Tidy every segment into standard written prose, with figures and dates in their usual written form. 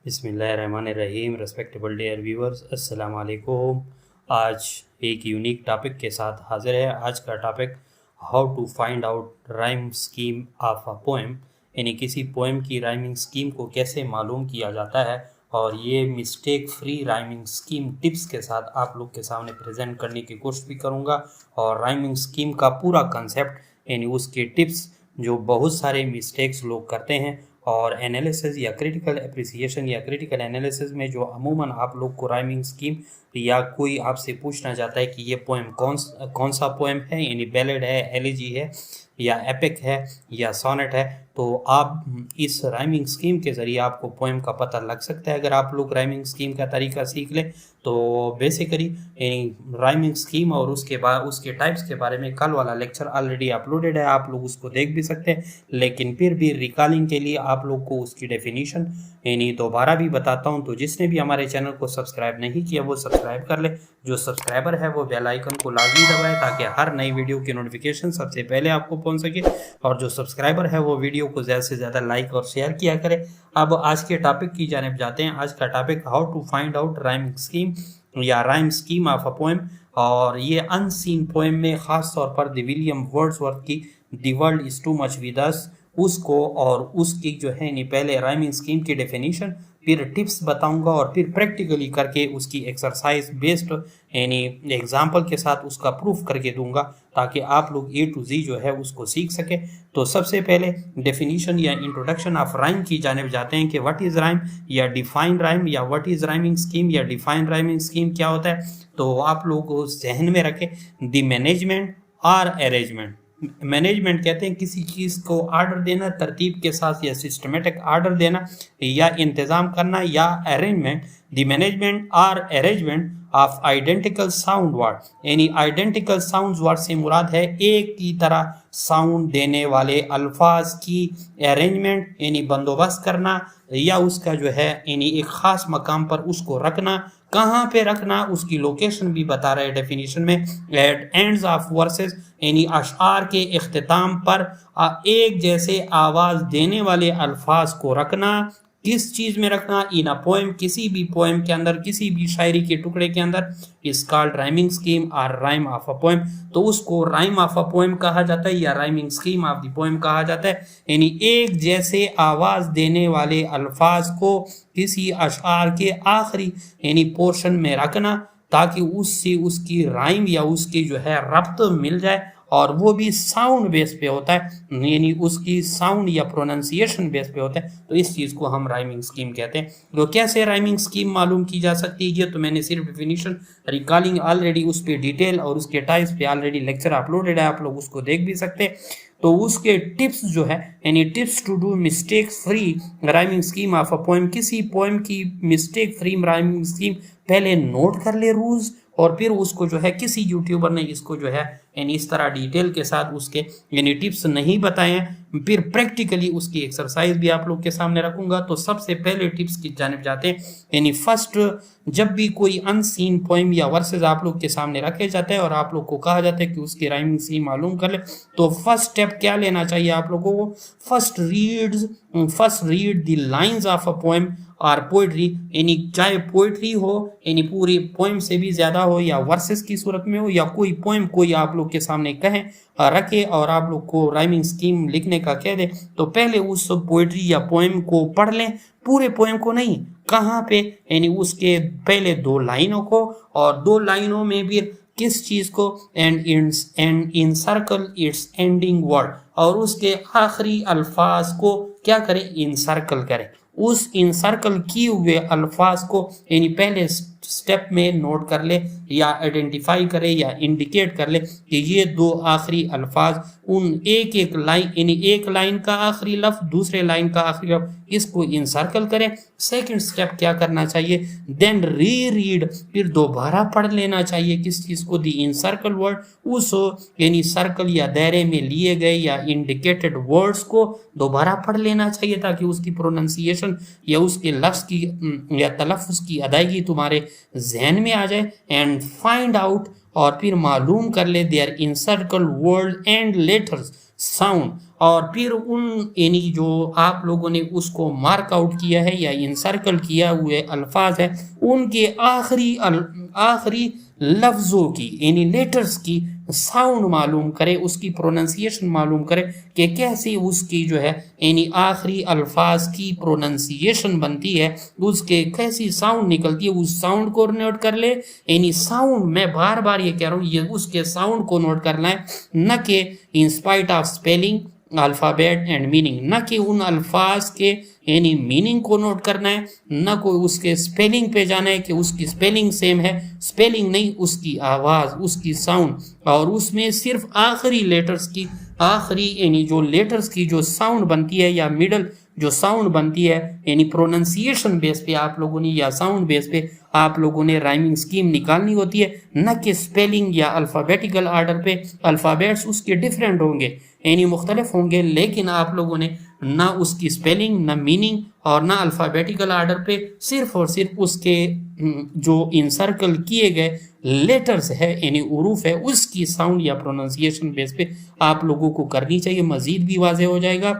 बिस्मिल्लाहिर्रहमानिर्रहीम। Respectable dear viewers, अस्सलाम वालेकुम। आज एक यूनिक टॉपिक के साथ हाजिर है। आज का topic how to find out rhyme scheme of a poem, यानी किसी पोएम की राइमिंग स्कीम को कैसे मालूम किया जाता है। और ये mistake free rhyming scheme tips के साथ आप लोग के सामने प्रेजेंट करने की कोशिश भी करूँगा। और राइमिंग स्कीम का पूरा कंसेप्ट यानी उसके टिप्स जो बहुत सारे मिस्टेक्स लोग करते हैं, और एनालिसिस या क्रिटिकल एप्रिसिएशन या क्रिटिकल एनालिसिस में जो अमूमन आप लोग को राइमिंग स्कीम या कोई आपसे पूछना चाहता है कि ये पोएम कौन सा पोएम है, यानी बैलेड है, एलिजी है या एपिक है या सोनेट है, तो आप इस राइमिंग स्कीम के ज़रिए आपको पोएम का पता लग सकता है। अगर आप लोग राइमिंग स्कीम का तरीका सीख लें तो बेसिकली राइमिंग स्कीम और उसके बाद उसके टाइप्स के बारे में कल वाला लेक्चर ऑलरेडी अपलोडेड है, आप लोग उसको देख भी सकते हैं। लेकिन फिर भी रिकॉलिंग के लिए आप लोग को उसकी डेफिनेशन यानी दोबारा भी बताता हूं। तो जिसने भी हमारे चैनल को सब्सक्राइब नहीं किया वो सब्सक्राइब कर ले। जो सब्सक्राइबर है वो बेल आइकन को लाजमी दबाए ताकि हर नई वीडियो की नोटिफिकेशन सबसे पहले आपको पहुंच सके। और जो सब्सक्राइबर है वो वीडियो को ज़्यादा से ज़्यादा लाइक और शेयर किया करे। अब आज के टॉपिक की जानिब जाते हैं। आज का topic how to find out rhyme scheme या rhyme scheme of a poem. और ये अनसीन पोएम में ख़ास तौर पर द विलियम वर्ड्सवर्थ की the world is too much with us उसको और उसकी जो है नहीं पहले राइमिंग स्कीम की डेफिनेशन, फिर टिप्स बताऊंगा और फिर प्रैक्टिकली करके उसकी एक्सरसाइज बेस्ड यानी एग्जाम्पल के साथ उसका प्रूफ करके दूंगा ताकि आप लोग A to Z जो है उसको सीख सके। तो सबसे पहले डेफिनेशन या इंट्रोडक्शन ऑफ राइम की जानिब जाते हैं कि व्हाट इज़ राइम या डिफाइन राइम या व्हाट इज़ राइमिंग स्कीम या डिफाइन राइमिंग स्कीम क्या होता है। तो आप लोग जहन में रखें द मैनेजमेंट और अरेंजमेंट। मैनेजमेंट कहते हैं किसी चीज़ को ऑर्डर देना, तरतीब के साथ या सिस्टमेटिक ऑर्डर देना या इंतज़ाम करना, या अरेंजमेंट द मैनेजमेंट और arrangement of identical sound word, यानी आइडेंटिकल साउंड वर्ड से मुराद है एक की तरह साउंड देने वाले अल्फाज की अरेंजमेंट यानी बंदोबस्त करना, या उसका जो है यानी एक ख़ास मकाम पर उसको रखना। कहाँ पे रखना उसकी लोकेशन भी बता रहे हैं डेफिनेशन में। एट एंड्स ऑफ वर्सेस यानी अशआर के इख्तिताम पर एक जैसे आवाज़ देने वाले अल्फाज को रखना। किस चीज़ में रखना? इन अ पोएम, किसी भी पोएम के अंदर, किसी भी शायरी के टुकड़े के अंदर। इस कॉल्ड राइमिंग स्कीम और राइम ऑफ अ पोएम। तो उसको राइम ऑफ अ पोएम कहा जाता है या rhyming scheme of the poem कहा जाता है। यानी एक जैसे आवाज़ देने वाले अल्फाज को किसी अशआर के आखिरी यानी पोर्शन में रखना ताकि उससे उसकी राइम या उसकी जो है रब्त मिल जाए, और वो भी साउंड बेस पे होता है यानी उसकी साउंड या प्रोनाउंसिएशन बेस पे होता है। तो इस चीज़ को हम राइमिंग स्कीम कहते हैं। तो कैसे राइमिंग स्कीम मालूम की जा सकती है, ये तो मैंने सिर्फ डेफिनेशन रिकॉलिंग ऑलरेडी उस पर डिटेल और उसके टाइप्स पे ऑलरेडी लेक्चर अपलोडेड है, आप लोग उसको देख भी सकते हैं। तो उसके टिप्स जो है यानी tips to do mistake free rhyming scheme of a poem, किसी पोएम की मिस्टेक फ्री राइमिंग स्कीम पहले नोट कर ले रूल्स, और फिर उसको जो है किसी यूट्यूबर ने इसको जो है यानी इस तरह डिटेल के साथ उसके यानी टिप्स नहीं बताए हैं, फिर प्रैक्टिकली उसकी एक्सरसाइज भी आप लोग के सामने रखूंगा। तो सबसे पहले टिप्स की जानिब जाते हैं। यानी फर्स्ट, जब भी कोई अनसीन पोएम या वर्सेस आप लोग के सामने रखे जाते हैं और आप लोग को कहा जाता है कि उसकी राइमिंग स्कीम मालूम कर ले, तो फर्स्ट स्टेप क्या लेना चाहिए आप लोगों को? First read the lines of a poem और पोइट्री, यानी चाहे पोइट्री हो यानी पूरी पोएम से भी ज़्यादा हो या वर्सेस की सूरत में हो, या कोई पोएम कोई आप लोग के सामने कहें रखे और आप लोग को राइमिंग स्कीम लिखने का कह दे, तो पहले उस पोइट्री या पोएम को पढ़ लें, पूरे पोएम को नहीं। कहाँ पे? यानी उसके पहले 2 लाइनों को, और 2 लाइनों में भी किस चीज़ को? And in circle it's ending word, और उसके आखिरी अल्फाज को क्या करें? इन सर्कल करें। उस इंसर्कल किए हुए अल्फाज को यानी पहले स्टेप में नोट कर ले या आइडेंटिफाई करे या इंडिकेट कर ले कि ये 2 आखिरी अल्फाज उन एक लाइन यानी एक लाइन का आखिरी लफ्ज, दूसरे लाइन का आखिरी लफ्ज, इसको इंसर्कल करें। सेकंड स्टेप क्या करना चाहिए? देन रीड, फिर दोबारा पढ़ लेना चाहिए किस चीज़ को? दी इंसर्कल वर्ड, उस यानी सर्कल या दायरे में लिए गए या इंडिकेटेड वर्ड्स को दोबारा पढ़ लेना चाहिए ताकि उसकी प्रोनाउंसिएशन या उसके लफ्ज की या तलफ़ुज़ की अदायगी तुम्हारे जहन में आ जाए। एंड फाइंड आउट और फिर मालूम कर lay their encircle word and letters sound, और फिर उन यानी जो आप लोगों ने उसको मार्क आउट किया है या इनसर्कल किया हुए अल्फाज है उनके आखिरी लफ्ज़ों की यानी लेटर्स की साउंड मालूम करे, उसकी प्रोनंसिएशन मालूम करे कि कैसे उसकी जो है यानी आखिरी अल्फाज की प्रोनंसिएशन बनती है, उसके कैसी साउंड निकलती है, उस साउंड को नोट कर ले। यानी साउंड, मैं बार बार ये कह रहा हूँ, ये उसके साउंड को नोट करना है, न कि in spite of spelling alphabet and meaning, न कि उन अल्फाज के यानी मीनिंग को नोट करना है, न कोई उसके स्पेलिंग पे जाना है कि उसकी स्पेलिंग सेम है, स्पेलिंग नहीं, उसकी आवाज़, उसकी साउंड, और उसमें सिर्फ आखिरी लेटर्स की, आखिरी यानी जो लेटर्स की जो साउंड बनती है या मिडल जो साउंड बनती है, यानी प्रोनंसिएशन बेस पे आप लोगों ने या साउंड बेस पे आप लोगों ने राइमिंग स्कीम निकालनी होती है, न कि स्पेलिंग या अल्फ़ाबेटिकल आर्डर पे। अल्फ़ाबेट्स उसके डिफरेंट होंगे यानी मुख्तलिफ होंगे, लेकिन आप लोगों ने ना उसकी स्पेलिंग, ना मीनिंग और ना अल्फ़ाबेटिकल आर्डर पे, सिर्फ और सिर्फ उसके जो इनसर्कल किए गए लेटर्स है यानी उरूफ है उसकी साउंड या प्रोनाउंसिएशन बेस पे आप लोगों को करनी चाहिए। मज़ीद भी वाज़ेह हो जाएगा।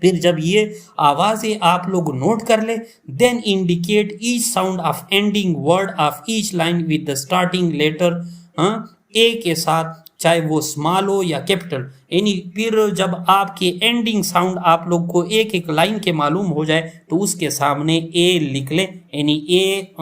फिर जब ये आवाज़ें आप लोग नोट कर ले, then indicate each sound of ending word of each line with the starting letter A के साथ, चाहे वो स्मॉल हो या कैपिटल। यानी फिर जब आपके एंडिंग साउंड आप लोग को एक एक लाइन के मालूम हो जाए तो उसके सामने ए लिख ले, यानी ए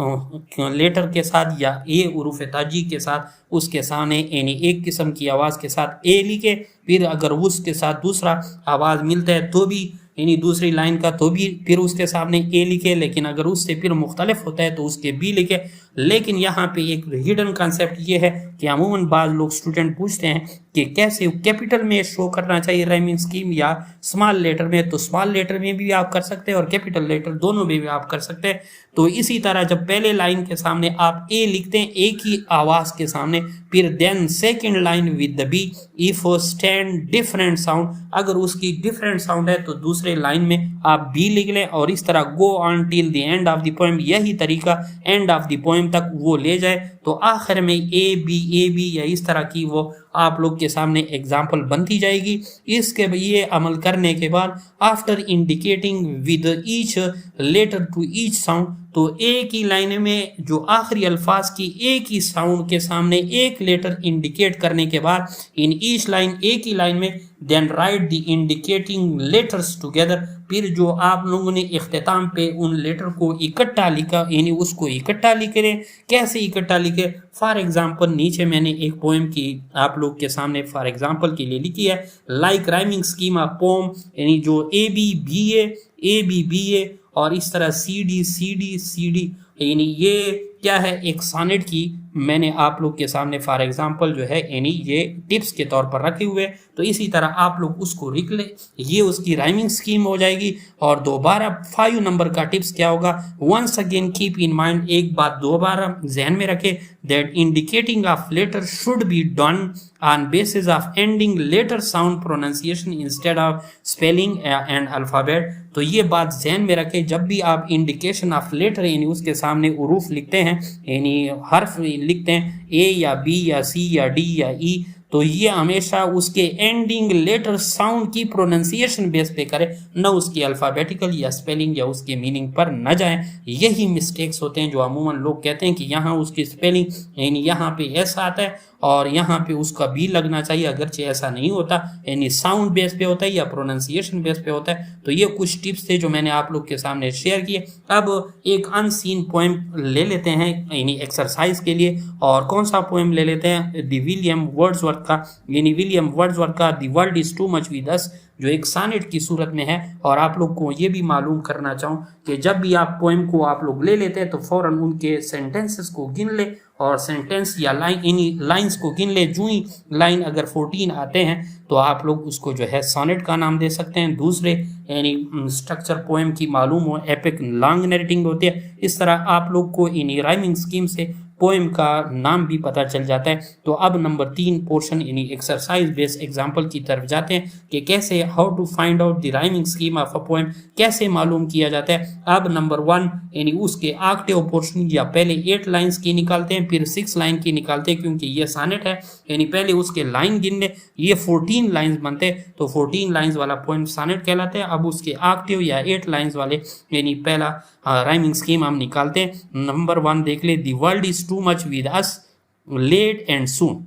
लेटर के साथ या ए उरूफ ताजी के साथ उसके सामने यानी एक किस्म की आवाज़ के साथ ए लिखे। फिर अगर उसके साथ दूसरा आवाज़ मिलता है तो भी यानी दूसरी लाइन का तो भी फिर उसके सामने ए लिखे, लेकिन अगर उससे फिर मुख्तलिफ होता है तो उसके बी लिखे। लेकिन यहाँ पे एक हिडन कॉन्सेप्ट ये है कि अमूमन बाज़ लोग स्टूडेंट पूछते हैं कि कैसे कैपिटल में शो करना चाहिए राइमिंग स्कीम या स्मॉल लेटर में। तो स्मॉल लेटर में भी आप कर सकते हैं और कैपिटल लेटर दोनों में भी आप कर सकते हैं। तो इसी तरह जब पहले लाइन के सामने आप ए लिखते हैं एक ही आवाज़ के सामने, फिर then second line with the B if stand different sound, अगर उसकी डिफरेंट साउंड है तो दूसरे लाइन में आप बी लिख लें और इस तरह go on till the end of the poem, यही तरीका एंड ऑफ द पोएम तक वो ले जाए। तो आखिर में ए बी या इस तरह की वो आप लोग के सामने एग्जाम्पल बनती जाएगी। इसके ये अमल करने के बाद after indicating with each letter to each sound, तो एक ही लाइन में जो आखिरी अल्फाज की एक ही साउंड के सामने एक लेटर इंडिकेट करने के बाद इन ईच लाइन एक ही लाइन में then write the indicating letters together, फिर जो आप लोगों ने इख्तिताम पे उन लेटर को इकट्ठा लिखा यानी उसको इकट्ठा लिख रहे। कैसे इकट्ठा लिखे? फॉर एग्जाम्पल नीचे मैंने एक पोएम की आप लोग के सामने फॉर एग्जाम्पल के लिए लिखी है, like rhyming scheme of poem, यानी जो ए बी बी ए और इस तरह सी डी, यानी ये क्या है, एक सॉनेट की मैंने आप लोग के सामने फॉर एग्जांपल जो है यानी ये टिप्स के तौर पर रखे हुए। तो इसी तरह आप लोग उसको लिख ले, ये उसकी राइमिंग स्कीम हो जाएगी। और दोबारा 5 नंबर का टिप्स क्या होगा, once again keep in mind, एक बात दोबारा जहन में रखे, that indicating of letter should be done on basis of ending letter sound pronunciation instead of spelling and alphabet. तो ये बात जहन में रखें, जब भी आप इंडिकेशन ऑफ लेटर यानी उसके सामने उरूफ लिखते हैं यानी हर्फ लिखते हैं ए या बी या सी या डी या ई, तो ये हमेशा उसके एंडिंग लेटर साउंड की प्रोनाउंसिएशन बेस पे करे, न उसकी अल्फ़ाबेटिकल या स्पेलिंग या उसके मीनिंग पर न जाएं। यही मिस्टेक्स होते हैं जो अमूमन लोग कहते हैं कि यहाँ उसकी स्पेलिंग यानी यहाँ पे ऐसा आता है और यहाँ पे उसका बी लगना चाहिए, अगरचे ऐसा नहीं होता, यानी साउंड बेस पे होता है या प्रोनाउंसिएशन बेस पे होता है। तो ये कुछ टिप्स थे जो मैंने आप लोग के सामने शेयर किए। अब एक अनसीन पोएम ले लेते हैं यानी एक्सरसाइज के लिए, और कौन सा पोएम ले लेते हैं, द विलियम वर्ड्सवर्थ का, यानी विलियम वर्ड्सवर्थ का the world is too much with अस, जो एक सॉनेट की सूरत में है। और आप लोग को ये भी मालूम करना चाहूँ कि जब भी आप पोएम को आप लोग ले लेते हैं तो फ़ौरन उनके सेंटेंसेस को गिन ले और सेंटेंस या लाइंस को गिन ले। जो ही लाइन अगर 14 आते हैं तो आप लोग उसको जो है सॉनेट का नाम दे सकते हैं। दूसरे यानी स्ट्रक्चर पोएम की मालूम हो, एपिक लॉन्ग नरेटिंग होती है। इस तरह आप लोग को इन राइमिंग स्कीम से पोएम का नाम भी पता चल जाता है। तो अब नंबर 3 पोर्शन यानी एक्सरसाइज बेस्ड एग्जांपल की तरफ जाते हैं कि कैसे how to find out the rhyming scheme of a poem, कैसे मालूम किया जाता है। अब नंबर 1 यानी उसके ऑक्टेव पोर्शन या पहले 8 लाइंस की निकालते हैं, फिर 6 लाइन की निकालते हैं, क्योंकि ये सानेट है यानी पहले उसके लाइन गिन ले, ये 14 लाइंस बनते हैं, तो 14 लाइंस वाला पोएम सानेट कहलाते हैं। अब उसके ऑक्टेव या 8 लाइंस वाले यानी पहला राइमिंग स्कीम हम निकालते हैं। नंबर 1 देख ले, the world is too much with us late and soon.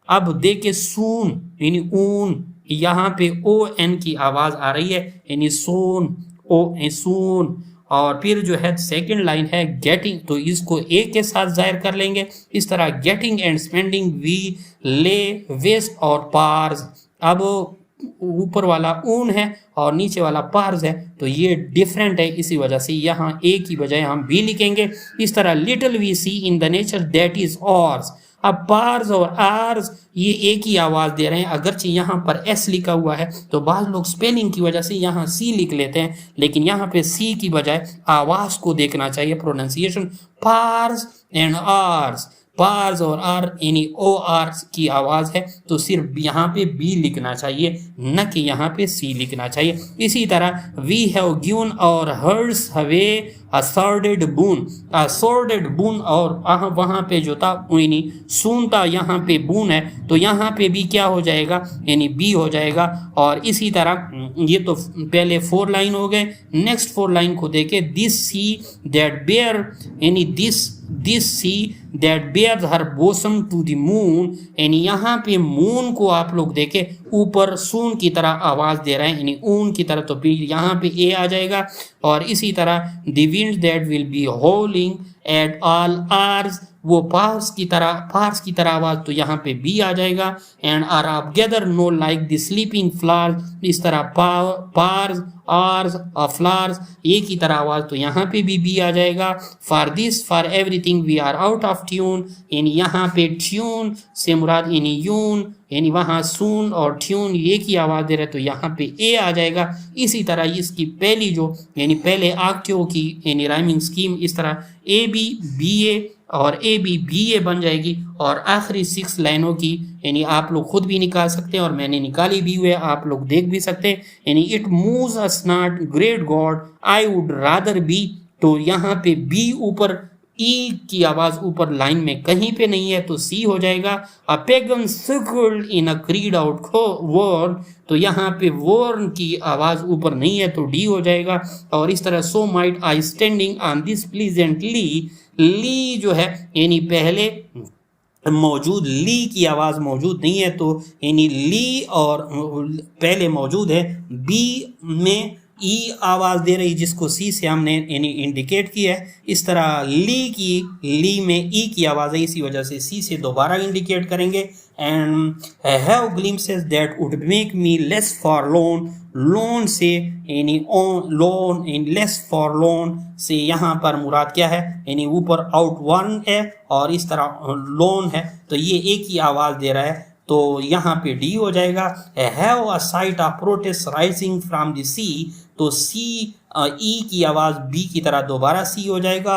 अब देखे सून यानी ऊन, यहाँ पे ओ एन की आवाज आ रही है यानी सोन, ओ ए सून। और फिर जो है सेकंड लाइन है गेटिंग, तो इसको ए के साथ जाहिर कर लेंगे इस तरह, गेटिंग एंड स्पेंडिंग वी ले वेस्ट और पार्स। अब ऊपर वाला ऊन है और नीचे वाला पार्स है, तो ये डिफरेंट है, इसी वजह से यहाँ ए की बजाय हम बी लिखेंगे। इस तरह little we see in the nature that is ours. अब पार्स और आर्स ये एक ही आवाज दे रहे हैं, अगरचे यहाँ पर एस लिखा हुआ है तो बाज लोग स्पेलिंग की वजह से यहाँ सी लिख लेते हैं, लेकिन यहाँ पे सी की बजाय आवाज को देखना चाहिए, pronunciation. Powers and ours, powers और आर यानी ओ आर की आवाज है, तो सिर्फ यहाँ पे बी लिखना चाहिए, न कि यहाँ पे सी लिखना चाहिए। इसी तरह वी हैव गिवन और हर्स हवे अ सॉर्डेड बून, अ सॉर्डेड बून, और वहाँ पे जो था यानी सून था, यहाँ पे बून है, तो यहाँ पे भी क्या हो जाएगा यानी बी हो जाएगा। और इसी तरह ये तो पहले 4 लाइन हो गए, नेक्स्ट 4 लाइन को देखे, दिस सी दैट बेयर यानी this sea that bares her bosom to the moon, यानी यहाँ पे मून को आप लोग देखे ऊपर सून की तरह आवाज दे रहे हैं यानी ऊन की तरह, तो फिर यहाँ पे ए आ जाएगा। और इसी तरह the wind that will be howling at all hours, वो पार्स की तरह आवाज, तो यहाँ पे बी आ जाएगा। And are up gathered now like the sleeping flowers, इस तरह पार्स आर्स और फ्लावर्स ए की तरह आवाज, तो यहाँ पे भी बी आ जाएगा। For this for everything we are out of tune, यानी यहाँ पे ट्यून से मुराद यानी यून, यानी वहाँ सून और ट्यून ये की आवाज दे रहे, तो यहाँ पे ए आ जाएगा। इसी तरह इसकी पहली जो यानी पहले ऑक्टेव की यानी राइमिंग स्कीम इस तरह ए बी बी ए और ए बी बी ए बन जाएगी। और आखिरी 6 लाइनों की यानी आप लोग खुद भी निकाल सकते हैं और मैंने निकाली भी हुई है, आप लोग देख भी सकते हैं। यानी it moves us not great God I would rather be, तो यहाँ पे बी ऊपर, ई की आवाज ऊपर लाइन में कहीं पे नहीं है, तो सी हो जाएगा। अ पेगन सर्कल्ड इन अ क्रीड आउट वर्न, तो यहाँ पे वर्न की आवाज ऊपर नहीं है, तो डी हो जाएगा। और इस तरह so might I standing on this pleasantly, lea जो है यानी पहले मौजूद, ली की आवाज मौजूद नहीं है, तो यानी ली और पहले मौजूद है, बी में ई आवाज दे रही जिसको सी से हमने यानी इंडिकेट किया है। इस तरह ली में ई की आवाज है, इसी वजह से सी से दोबारा इंडिकेट करेंगे। And have glimpses that would make me less forlorn, lone से यानी लोन इन लेस फॉरलोन से यहाँ पर मुराद क्या है यानी ऊपर आउट वन है और इस तरह लोन है, तो ये एक ही आवाज दे रहा है, तो यहाँ पे डी हो जाएगा। Have a sight of Proteus rising from the sea, तो सी ई की आवाज बी की तरह दोबारा सी हो जाएगा।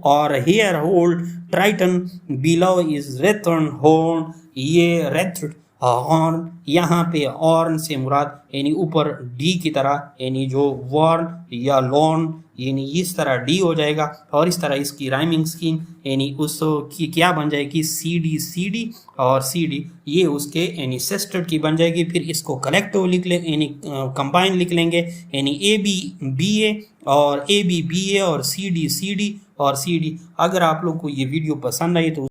और hear old Triton blow his wreathed horn, ये रेथ हॉर्न यहाँ पे ऑर्न से मुराद यानी ऊपर डी की तरह यानी जो वॉर्न या लॉन यानी इस तरह डी हो जाएगा। और इस तरह इसकी राइमिंग स्कीम यानी उसकी क्या बन जाएगी, सी डी और सी डी ये उसके यानी सेस्टेड की बन जाएगी। फिर इसको कलेक्टिव लिख ले यानी कंबाइन लिख लेंगे यानी ए बी बी ए और ए बी बी ए और सी डी और सी डी। अगर आप लोग को ये वीडियो पसंद आई तो